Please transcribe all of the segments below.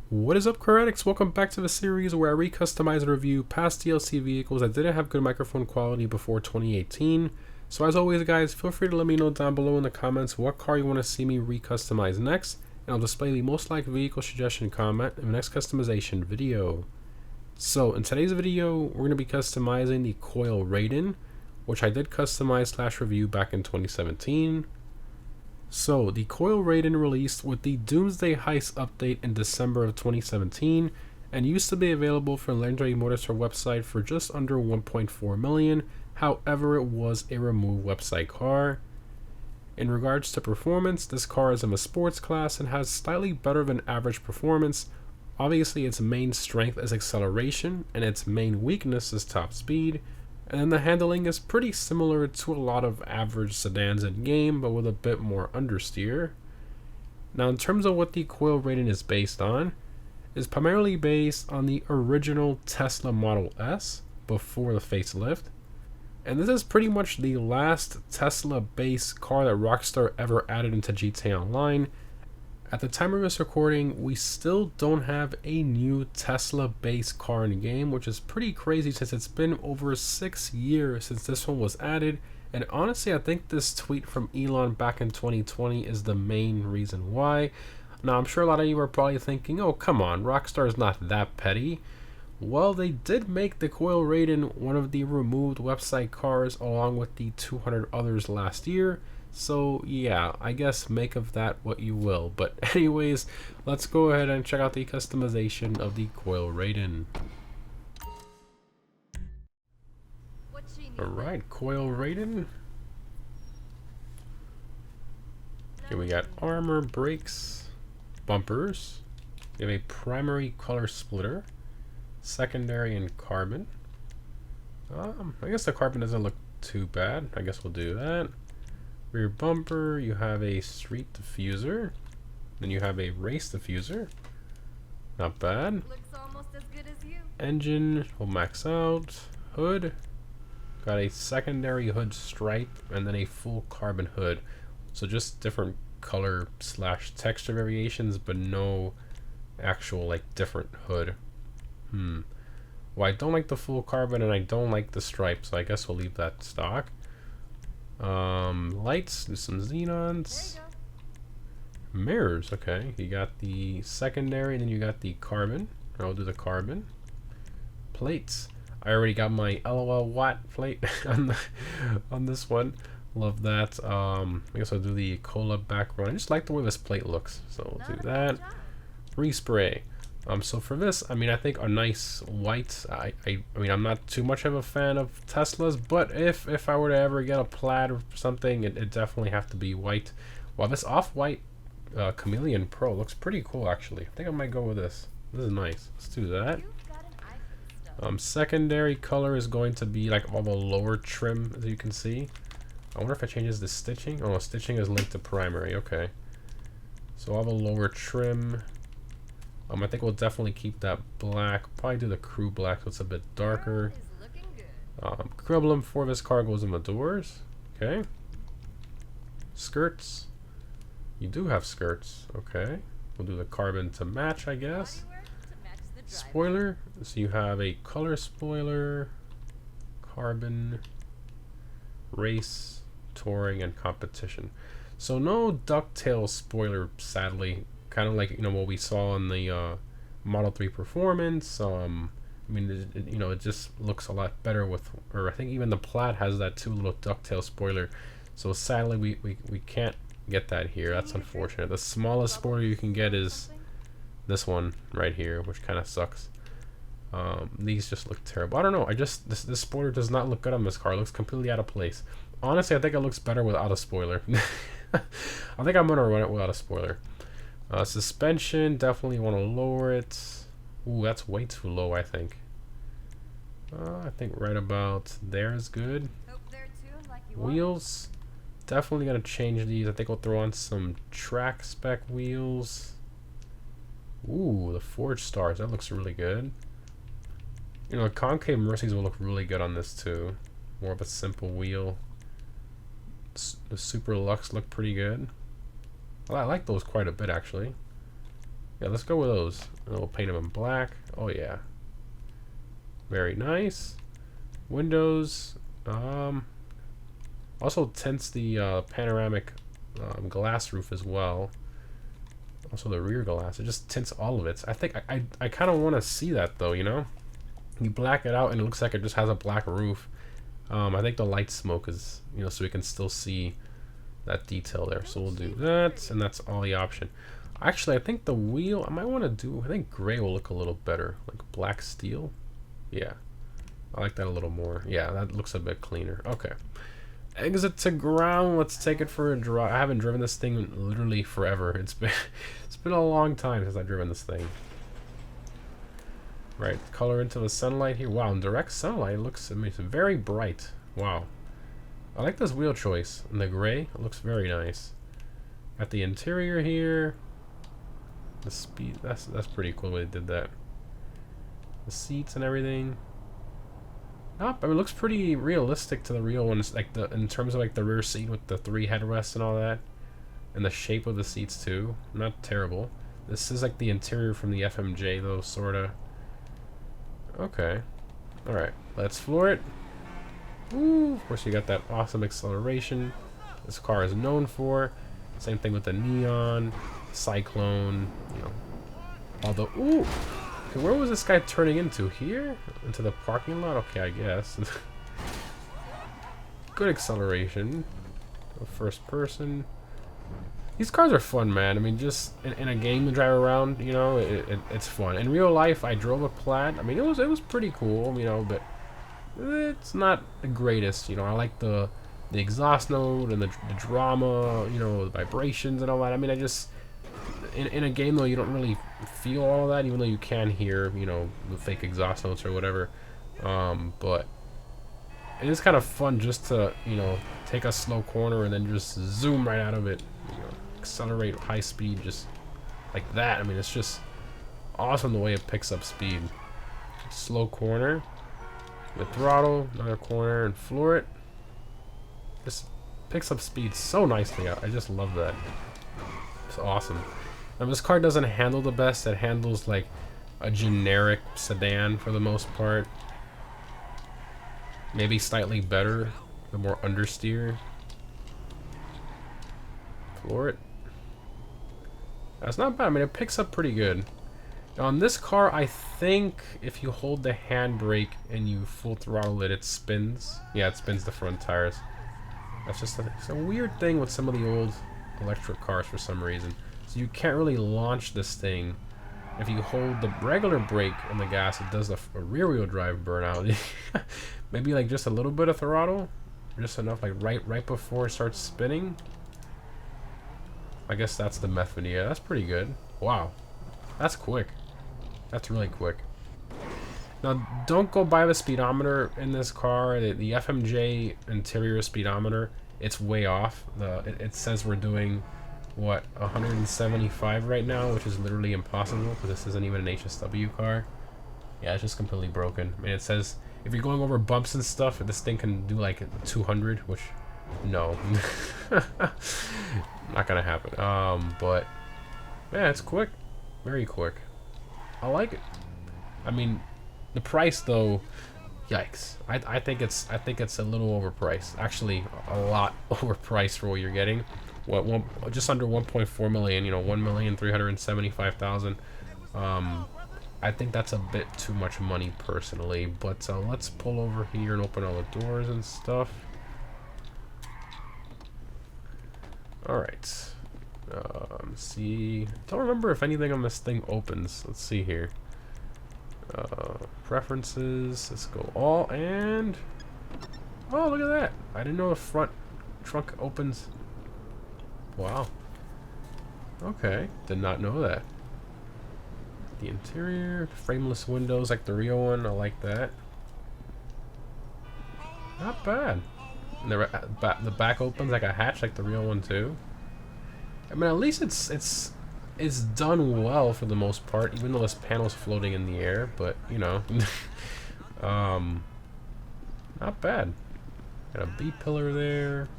What is up, Coil Addicts? Welcome back to the series where I recustomize and review past DLC vehicles that didn't have good microphone quality before 2018. So as always guys, feel free to let me know down below in the comments what car you want to see me recustomize next, and I'll display the most liked vehicle suggestion comment in the next customization video. So in today's video, we're going to be customizing the Coil Raiden, which I did customize / review back in 2017. So, the Coil Raiden released with the Doomsday Heist update in December of 2017 and used to be available from Legendary Motorstore website for just under 1.4 million. However, it was a removed website car. In regards to performance, this car is in a sports class and has slightly better than average performance. Obviously, its main strength is acceleration and its main weakness is top speed. And then the handling is pretty similar to a lot of average sedans in game, but with a bit more understeer. Now in terms of what the Coil Raiden is based on, is primarily based on the original Tesla Model S before the facelift. And this is pretty much the last Tesla-based car that Rockstar ever added into GTA Online. At the time of this recording, we still don't have a new Tesla-based car in the game, which is pretty crazy since it's been over 6 years since this one was added. And honestly, I think this tweet from Elon back in 2020 is the main reason why. Now, I'm sure a lot of you are probably thinking, oh, come on, Rockstar is not that petty. Well, they did make the Coil Raiden one of the removed website cars along with the 200 others last year. So yeah, I guess make of that what you will. But anyways, let's go ahead and check out the customization of the Coil Raiden. Alright, Coil Raiden. Here we got armor, brakes, bumpers. We have a primary color splitter, secondary and carbon. I guess the carbon doesn't look too bad. I guess we'll do that. Rear bumper, you have a street diffuser, then you have a race diffuser. Not bad. Looks almost as good as you. Engine will max out. Hood, got a secondary hood stripe and then a full carbon hood. So just different color / texture variations, but no actual like different hood. Well, I don't like the full carbon and I don't like the stripe, so I guess we'll leave that stock. Lights, do some xenons. Mirrors, okay. You got the secondary, and then you got the carbon. I'll do the carbon. Plates. I already got my LOL Watt plate on this one. Love that. I guess I'll do the cola background. I just like the way this plate looks, so we'll do that. Respray. So for this, I mean, I think a nice white. I mean, I'm not too much of a fan of Teslas, but if I were to ever get a plaid or something, it'd definitely have to be white. Wow, this off-white Chameleon Pro looks pretty cool, actually. I think I might go with this. This is nice. Let's do that. Secondary color is going to be like all the lower trim, as you can see. I wonder if it changes the stitching. Oh, stitching is linked to primary. Okay. So all the lower trim. I think we'll definitely keep that black. Probably do the crew black so it's a bit darker. Crew emblem for this car goes in the doors. Okay. Skirts. You do have skirts. Okay. We'll do the carbon to match, I guess. Spoiler. So you have a color spoiler, carbon, race, touring, and competition. So no ducktail spoiler, sadly. Kind of like, you know, what we saw in the Model 3 Performance. I mean, you know, it just looks a lot better with, or I think even the Plaid has that too, little ducktail spoiler. So sadly, we can't get that here. That's unfortunate. The smallest spoiler you can get is this one right here, which kind of sucks. These just look terrible. I don't know. This spoiler does not look good on this car. It looks completely out of place. Honestly, I think it looks better without a spoiler. I think I'm gonna run it without a spoiler. Suspension, definitely want to lower it. Ooh, that's way too low, I think. I think right about there is good. Wheels, definitely gonna change these. I think we'll throw on some track spec wheels. Ooh, the Forge Stars, that looks really good. You know, concave Mercies will look really good on this too. More of a simple wheel. The Super Lux look pretty good. Well, I like those quite a bit, actually. Yeah, let's go with those. And we'll paint them in black. Oh yeah. Very nice. Windows. Also tints the panoramic glass roof as well. Also the rear glass. It just tints all of it. I think I kind of want to see that though, you know? You black it out and it looks like it just has a black roof. I think the light smoke is, you know, so we can still see that detail there. So we'll do that, and that's all the option. Actually, I think the wheel, I might want to do, I think gray will look a little better. Like black steel. Yeah. I like that a little more. Yeah, that looks a bit cleaner. Okay. Exit to ground. Let's take it for a drive. I haven't driven this thing literally forever. It's been a long time since I've driven this thing. Right, color into the sunlight here. Wow, in direct sunlight, it looks amazing. Very bright. Wow. I like this wheel choice. And the gray, it looks very nice. At the interior here. The speed, that's pretty cool the way they did that. The seats and everything. I mean, it looks pretty realistic to the real ones, like in terms of like the rear seat with the 3 headrests and all that. And the shape of the seats too. Not terrible. This is like the interior from the FMJ though, sorta. Okay. Alright, let's floor it. Woo! Of course you got that awesome acceleration this car is known for. Same thing with the neon, cyclone, you know. Although, ooh! Okay, where was this guy turning into? Here? Into the parking lot? Okay, I guess. Good acceleration. First person. These cars are fun, man. I mean, just in a game to drive around, you know, it's fun. In real life, I drove a Plaid. I mean, it was pretty cool, you know, but it's not the greatest. You know, I like the exhaust note and the drama, you know, the vibrations and all that. I mean, I just in a game though, you don't really feel all of that, even though you can hear, you know, the fake exhaust notes or whatever. But it is kind of fun just to, you know, take a slow corner and then just zoom right out of it. You know, accelerate high speed just like that. I mean, it's just awesome the way it picks up speed. Slow corner with throttle, another corner, and floor it. Just picks up speed so nicely. I just love that. It's awesome. Now, this car doesn't handle the best. It handles like a generic sedan for the most part. Maybe slightly better, the more understeer. Floor it. That's not bad. I mean, it picks up pretty good. Now, on this car, I think if you hold the handbrake and you full throttle it, it spins. Yeah, it spins the front tires. That's just it's a weird thing with some of the old electric cars for some reason. So you can't really launch this thing. If you hold the regular brake on the gas, it does a rear wheel drive burnout. Maybe like just a little bit of throttle, just enough, like right before it starts spinning. I guess that's the method. Yeah, that's pretty good. Wow, that's quick. That's really quick. Now, don't go by the speedometer in this car. The FMJ interior speedometer, it's way off. It says we're doing, what, 175 right now, which is literally impossible because this isn't even an HSW car. Yeah, it's just completely broken. I mean, it says if you're going over bumps and stuff, this thing can do like 200, which, no. Not gonna happen. But, yeah, it's quick. Very quick. I like it. I mean, the price though, yikes. I think it's a little overpriced. Actually, a lot overpriced for what you're getting. What, just under 1.4 million, you know, 1,375,000. I think that's a bit too much money personally, but let's pull over here and open all the doors and stuff. Alright. See, don't remember if anything on this thing opens. Let's see here. Preferences, let's go all, and oh, look at that. I didn't know the front trunk opens. Wow. Okay, did not know that. The interior, frameless windows like the real one, I like that. Not bad. And the back opens like a hatch like the real one too. I mean, at least it's done well for the most part, even though this panel's floating in the air, but you know. Not bad. Got a B pillar there.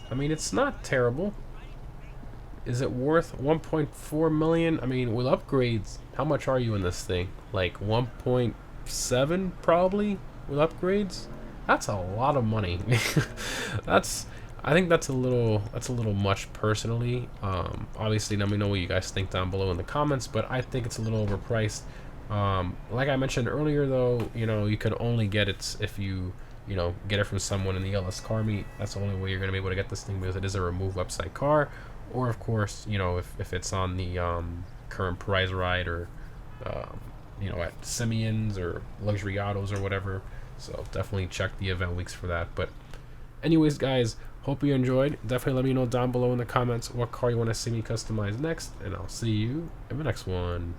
I mean, it's not terrible. Is it worth 1.4 million? I mean, with upgrades, how much are you in this thing? Like 1.7 probably with upgrades? That's a lot of money. that's I think that's a little much personally. Obviously, let me know what you guys think down below in the comments, but I think it's a little overpriced. Like I mentioned earlier, though, you could only get it if you get it from someone in the LS car meet. That's the only way you're gonna be able to get this thing, because it is a remove website car, or of course, if it's on the current prize ride, or at Simeon's or Luxury Autos or whatever. So definitely check the event weeks for that. But anyways, guys, hope you enjoyed. Definitely let me know down below in the comments what car you want to see me customize next, and I'll see you in the next one.